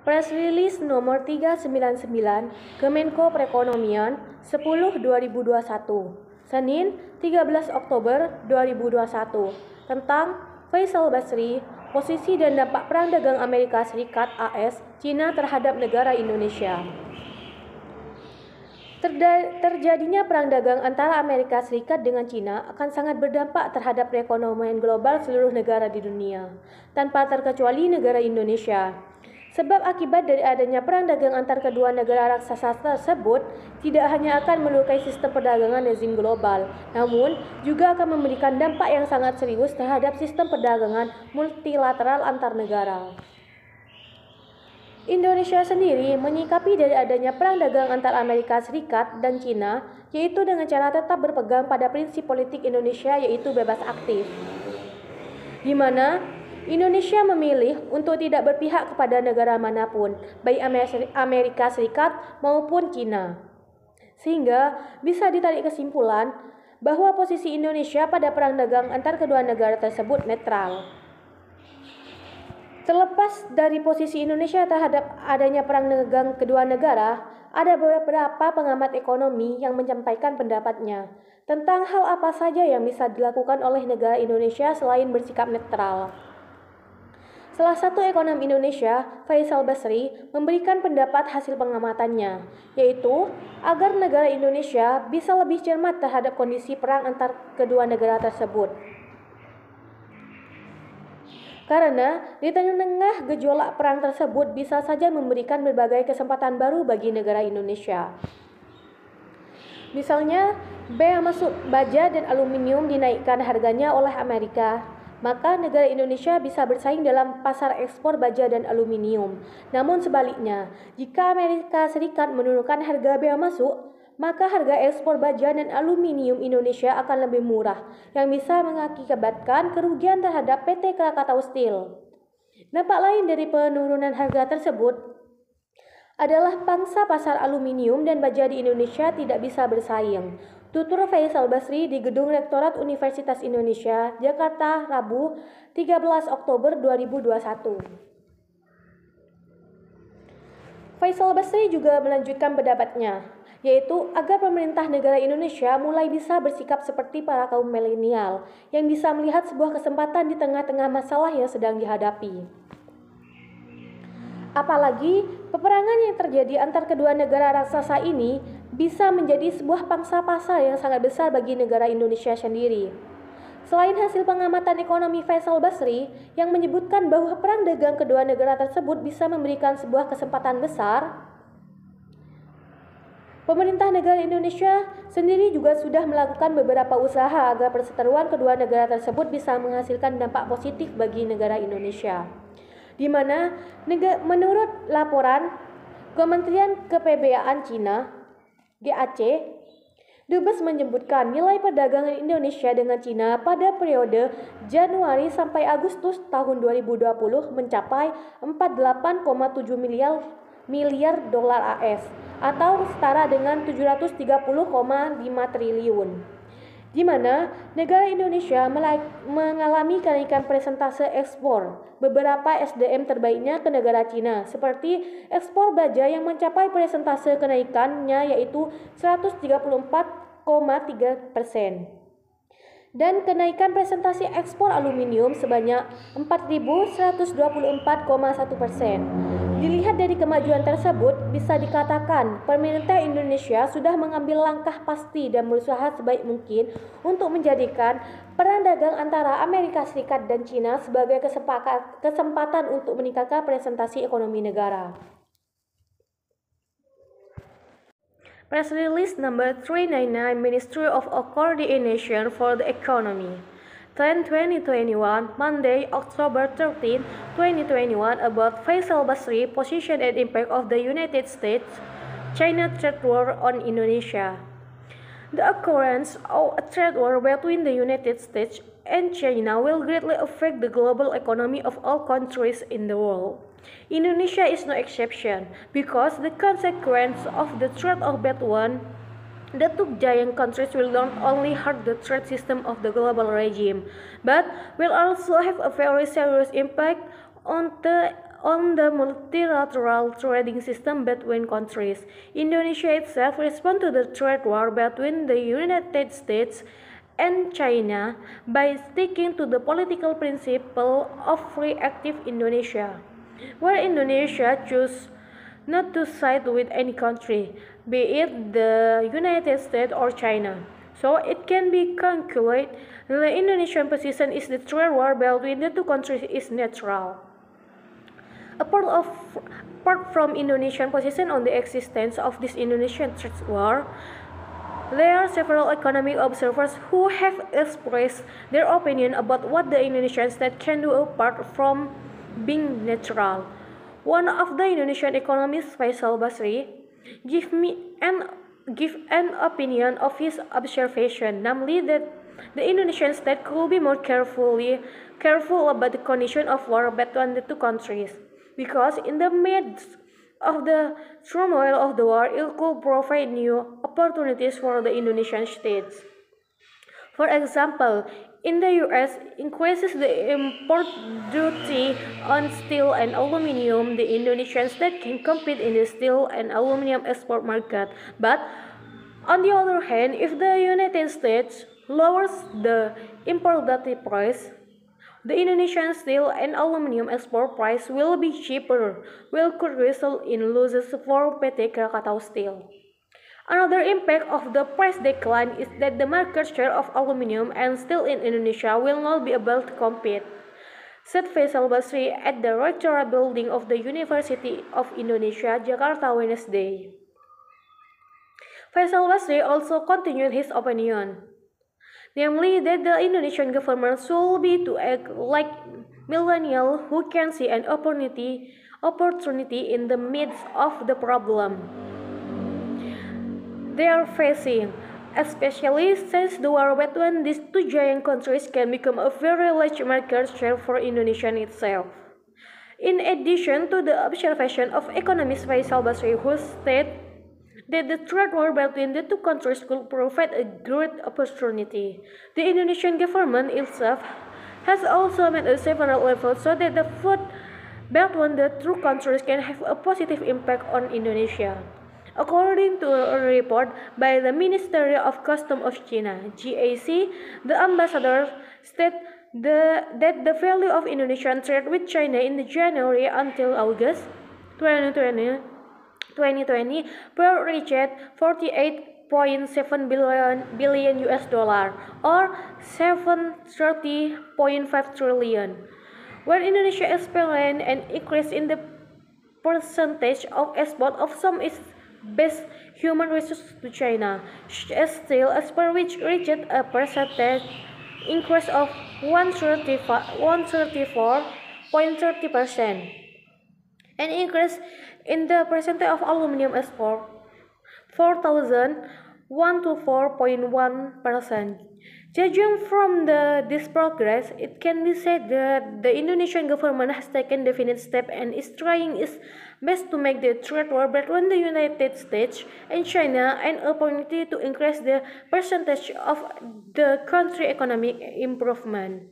Press Release nomor 399 Kemenko Perekonomian 10/2021 Senin 13 Oktober 2021 tentang Faisal Basri, posisi dan dampak perang dagang Amerika Serikat AS Cina terhadap negara Indonesia. Terjadinya perang dagang antara Amerika Serikat dengan Cina akan sangat berdampak terhadap perekonomian global seluruh negara di dunia, tanpa terkecuali negara Indonesia. Sebab akibat dari adanya perang dagang antar kedua negara raksasa tersebut tidak hanya akan melukai sistem perdagangan rezim global, namun juga akan memberikan dampak yang sangat serius terhadap sistem perdagangan multilateral antar negara. Indonesia sendiri menyikapi dari adanya perang dagang antar Amerika Serikat dan Cina, yaitu dengan cara tetap berpegang pada prinsip politik Indonesia yaitu bebas aktif, di mana Indonesia memilih untuk tidak berpihak kepada negara manapun, baik Amerika Serikat maupun Cina. Sehingga bisa ditarik kesimpulan bahwa posisi Indonesia pada perang dagang antar kedua negara tersebut netral. Terlepas dari posisi Indonesia terhadap adanya perang dagang kedua negara, ada beberapa pengamat ekonomi yang menyampaikan pendapatnya tentang hal apa saja yang bisa dilakukan oleh negara Indonesia selain bersikap netral. Salah satu ekonom Indonesia, Faisal Basri, memberikan pendapat hasil pengamatannya, yaitu agar negara Indonesia bisa lebih cermat terhadap kondisi perang antar kedua negara tersebut. Karena di tengah gejolak perang tersebut bisa saja memberikan berbagai kesempatan baru bagi negara Indonesia. Misalnya, bea masuk baja dan aluminium dinaikkan harganya oleh Amerika, maka negara Indonesia bisa bersaing dalam pasar ekspor baja dan aluminium. Namun sebaliknya, jika Amerika Serikat menurunkan harga bea masuk, maka harga ekspor baja dan aluminium Indonesia akan lebih murah, yang bisa mengakibatkan kerugian terhadap PT Krakatau Steel. Dampak lain dari penurunan harga tersebut adalah pangsa pasar aluminium dan baja di Indonesia tidak bisa bersaing. Tutur Faisal Basri di Gedung Rektorat Universitas Indonesia, Jakarta, Rabu, 13 Oktober 2021. Faisal Basri juga melanjutkan pendapatnya, yaitu agar pemerintah negara Indonesia mulai bisa bersikap seperti para kaum milenial yang bisa melihat sebuah kesempatan di tengah-tengah masalah yang sedang dihadapi. Apalagi peperangan yang terjadi antar kedua negara raksasa ini bisa menjadi sebuah pangsa pasar yang sangat besar bagi negara Indonesia sendiri. Selain hasil pengamatan ekonomi Faisal Basri yang menyebutkan bahwa perang dagang kedua negara tersebut bisa memberikan sebuah kesempatan besar, pemerintah negara Indonesia sendiri juga sudah melakukan beberapa usaha agar perseteruan kedua negara tersebut bisa menghasilkan dampak positif bagi negara Indonesia. Di mana menurut laporan Kementerian Kepebayaan Cina, GAC, Dubes menyebutkan nilai perdagangan Indonesia dengan Cina pada periode Januari sampai Agustus tahun 2020 mencapai 48,7 miliar dolar AS atau setara dengan 730,5 triliun. Di mana negara Indonesia mengalami kenaikan persentase ekspor beberapa SDM terbaiknya ke negara Cina, seperti ekspor baja yang mencapai persentase kenaikannya yaitu 134,3%. Dan kenaikan presentasi ekspor aluminium sebanyak 4.124,1%. Dilihat dari kemajuan tersebut, bisa dikatakan pemerintah Indonesia sudah mengambil langkah pasti dan berusaha sebaik mungkin untuk menjadikan perang dagang antara Amerika Serikat dan Cina sebagai kesempatan untuk meningkatkan presentasi ekonomi negara. Press Release number 399 Ministry of Coordination for the Economy 10/2021 Monday, October 13, 2021 about Faisal Basri position and impact of the United States-China trade war on Indonesia. The occurrence of a trade war between the United States and China will greatly affect the global economy of all countries in the world. Indonesia is no exception, because the consequence of the threat of that one, the two giant countries will not only hurt the trade system of the global regime, but will also have a very serious impact on on the multilateral trading system between countries. Indonesia itself responded to the trade war between the United States and China by sticking to the political principle of free active Indonesia, where Indonesia chose not to side with any country, be it the United States or China. So it can be concluded the Indonesian position is the trade war between the two countries is neutral. Apart from Indonesian position on the existence of this Indonesian trade war, there are several economic observers who have expressed their opinion about what the Indonesian state can do apart from being neutral. One of the Indonesian economists, Faisal Basri, give an opinion of his observation, namely that the Indonesian state could be more careful about the condition of war between the two countries, because in the midst of the turmoil of the war, it could provide new opportunities for the Indonesian states. For example, in the US, increases the import duty on steel and aluminum, the Indonesian state can compete in the steel and aluminum export market. But on the other hand, if the United States lowers the import duty price, the Indonesian steel and aluminum export price will be cheaper, which could result in losses for PT Krakatau Steel. Another impact of the price decline is that the market share of aluminum and steel in Indonesia will not be able to compete, said Faisal Basri at the Rectoral Building of the University of Indonesia, Jakarta, Wednesday. Faisal Basri also continued his opinion, namely that the Indonesian government should be to act like millennials who can see an opportunity in the midst of the problem they are facing, especially since the war between these two giant countries can become a very large market share for Indonesia itself. In addition to the observation of economist Faisal Basri, who stated that the trade war between the two countries could provide a great opportunity, the Indonesian government itself has also made several efforts so that the food between the two countries can have a positive impact on Indonesia. According to a report by the Ministry of Customs of China, GAC, the ambassador stated that the value of Indonesian trade with China in January until August 2020 were reached 48.7 billion US dollar or 730.5 trillion, where Indonesia experienced an increase in the percentage of export of some its best human resources to China, such as steel, export which reached a percentage increase of 134.30%. An increase in the percentage of aluminum export 4,124.1%. Judging from this progress, it can be said that the Indonesian government has taken definite steps and is trying its best to make the trade war between the United States and China an opportunity to increase the percentage of the country's economic improvement.